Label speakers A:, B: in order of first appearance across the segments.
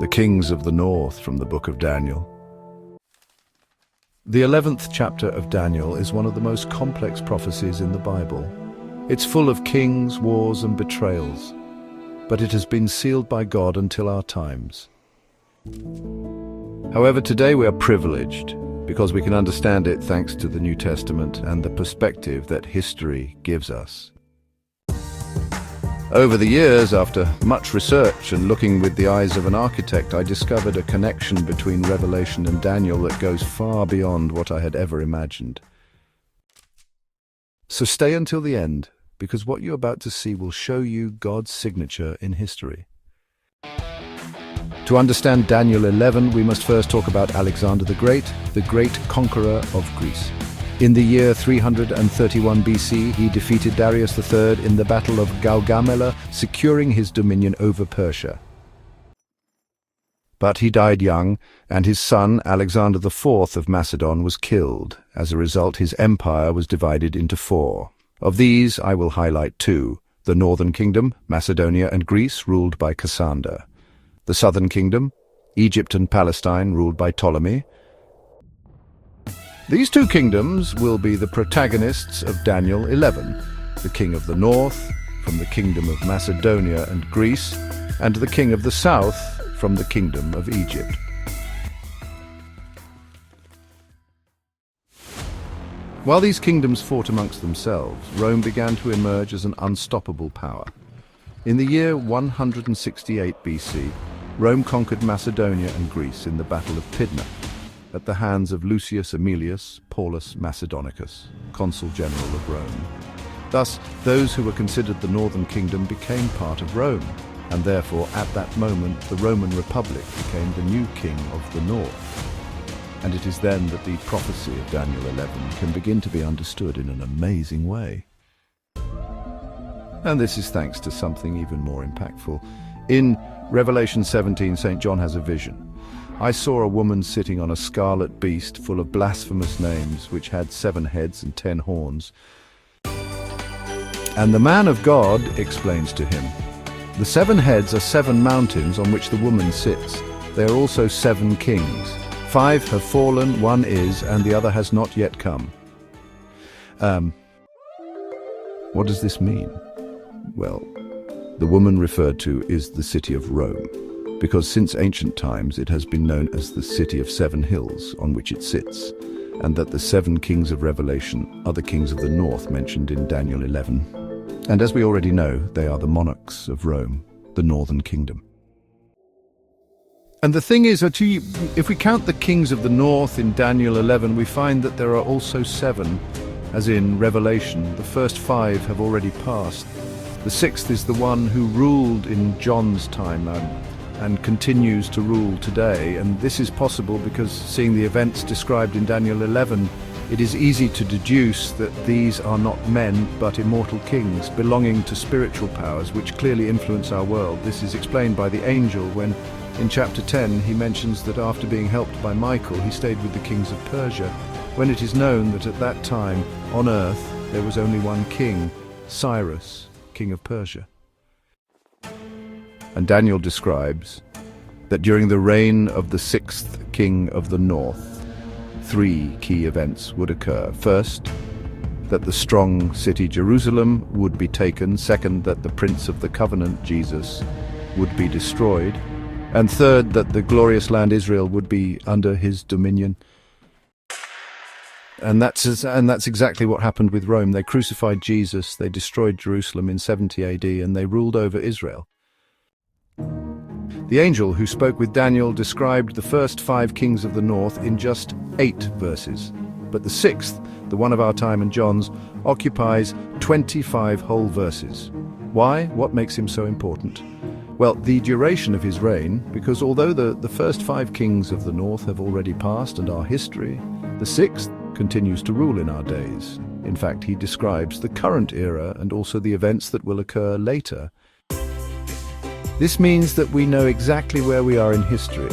A: the kings of the north from the book of Daniel. The 11th chapter of Daniel is one of the most complex prophecies in the Bible. It's full of kings, wars, and betrayals, but it has been sealed by God until our times. However, today we are privileged because we can understand it thanks to the New Testament and the perspective that history gives us. Over the years, after much research and looking with the eyes of an architect, I discovered a connection between Revelation and Daniel that goes far beyond what I had ever imagined. So stay until the end, because what you're about to see will show you God's signature in history. To understand Daniel 11, we must first talk about Alexander the great conqueror of Greece. In the year 331 BC, he defeated Darius III in the Battle of Gaugamela, securing his dominion over Persia. But he died young, and his son, Alexander IV of Macedon, was killed. As a result, his empire was divided into four. Of these, I will highlight two: the northern kingdom, Macedonia and Greece, ruled by Cassander; the southern kingdom, Egypt and Palestine, ruled by Ptolemy. These two kingdoms will be the protagonists of Daniel 11, the king of the north from the kingdom of Macedonia and Greece, and the king of the south from the kingdom of Egypt. While these kingdoms fought amongst themselves, Rome began to emerge as an unstoppable power. In the year 168 BC, Rome conquered Macedonia and Greece in the Battle of Pydna, at the hands of Lucius Aemilius Paulus Macedonicus, consul general of Rome. Thus, those who were considered the northern kingdom became part of Rome, and therefore, at that moment, the Roman Republic became the new king of the north. And it is then that the prophecy of Daniel 11 can begin to be understood in an amazing way. And this is thanks to something even more impactful. In Revelation 17, St. John has a vision. I saw a woman sitting on a scarlet beast full of blasphemous names, which had 7 heads and 10 horns. And the man of God explains to him, the 7 heads are 7 mountains on which the woman sits. They are also 7 kings. 5 have fallen, 1 is, and the other has not yet come. What does this mean? Well, the woman referred to is the city of Rome, because since ancient times it has been known as the city of 7 hills on which it sits, and that the 7 kings of Revelation are the kings of the north mentioned in Daniel 11. And as we already know, they are the monarchs of Rome, the northern kingdom. And the thing is, if we count the kings of the north in Daniel 11, we find that there are also 7, as in Revelation. The first 5 have already passed. The 6th is the one who ruled in John's time and continues to rule today. And this is possible because, seeing the events described in Daniel 11, it is easy to deduce that these are not men but immortal kings belonging to spiritual powers which clearly influence our world. This is explained by the angel when, in chapter 10, he mentions that after being helped by Michael, he stayed with the kings of Persia, when it is known that at that time on earth there was only one king, Cyrus, king of Persia. And Daniel describes that during the reign of the 6th king of the north, 3 key events would occur. First, that the strong city Jerusalem would be taken. Second, that the Prince of the Covenant, Jesus, would be destroyed. And third, that the glorious land Israel would be under his dominion. And that's exactly what happened with Rome. They crucified Jesus, they destroyed Jerusalem in 70 AD, and they ruled over Israel. The angel who spoke with Daniel described the first 5 kings of the north in just 8 verses. But the 6th, the one of our time and John's, occupies 25 whole verses. Why? What makes him so important? Well, the duration of his reign, because although the first 5 kings of the north have already passed and are history, the 6th continues to rule in our days. In fact, he describes the current era and also the events that will occur later. This means that we know exactly where we are in history.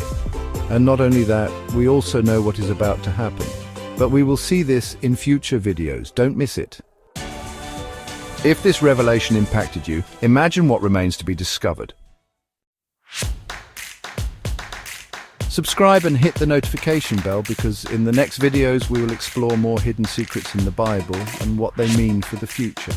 A: And not only that, we also know what is about to happen. But we will see this in future videos. Don't miss it. If this revelation impacted you, imagine what remains to be discovered. Subscribe and hit the notification bell because in the next videos we will explore more hidden secrets in the Bible and what they mean for the future.